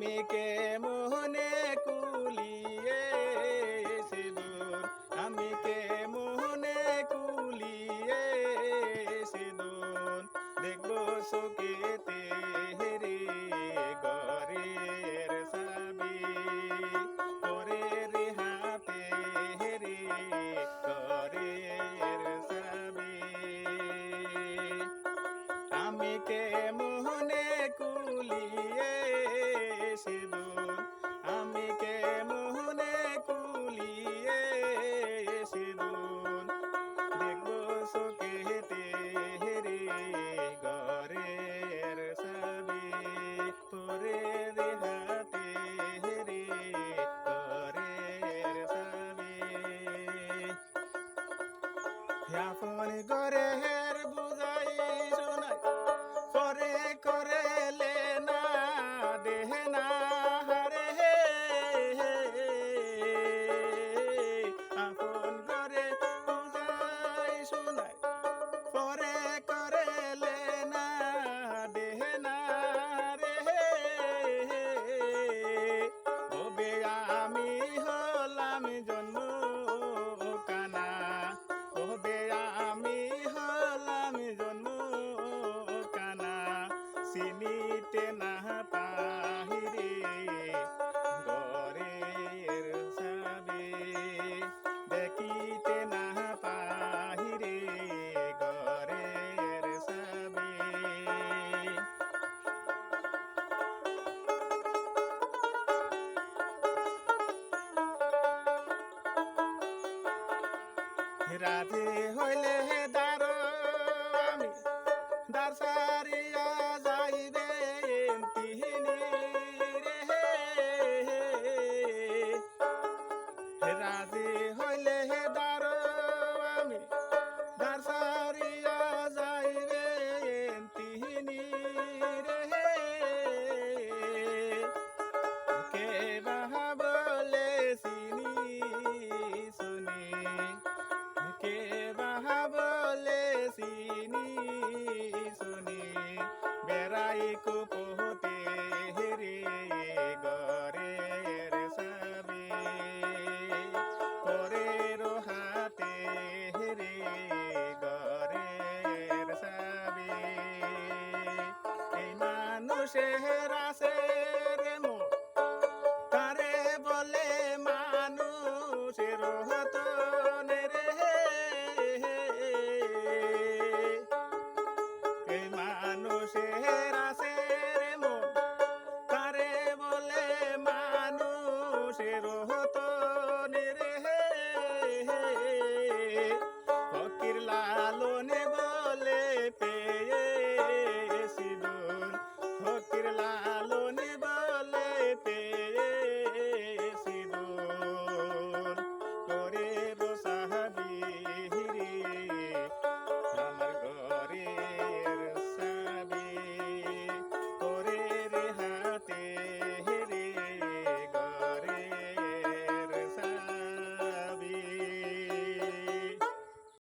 আমি কেমনে কুলিয়ে সিঁদুর আমি কেমনে কুলিয়ে সিঁদুর দেখবো চোখেতে হেরে ঘরের চাবি করে রে হাতে হেরে ঘরের চাবি আমি কেমনে কুলিয়ে সিঁদুর আমি কেমনে কুলিয়ে সিঁদুর দেখবো চোখেতে হেরে ঘরের চাবি তোরে রে হাতে হেরে ঘরের চাবি আপন ঘরের বুঝাই শোনাই পরে করেলে না দেহ না হারে আপন ঘরে বুঝাই শোনাই পরে করেলে না দেহ না রে তবে আমি হলাম জন্ম কানা তবে আমি হলাম জন্ম কানা চিনিতে না পাহিরে ঘরের চাবি দেখিতে না পাহিরে ঘরের চাবি রাধে হইলে দার আমি দার সারিয়া যাইবে তিহিনি রে রাধে হইলে দার আমি দার সারিয়া যাইবে তিহিনি রে কে বাহা বলে চিনি শুনি কে বাহা বলে চিনি শুনি বেড়াই কুপোতে হেরে ঘরের চাবি পরের হাতে হেরে ঘরের চাবি এই মানুষের আছে রে মো তারে বলে মানুষের হতন রে এই মানুষের আছে রে মন তারে বলে মানুষের হতন রে ফকির লালনে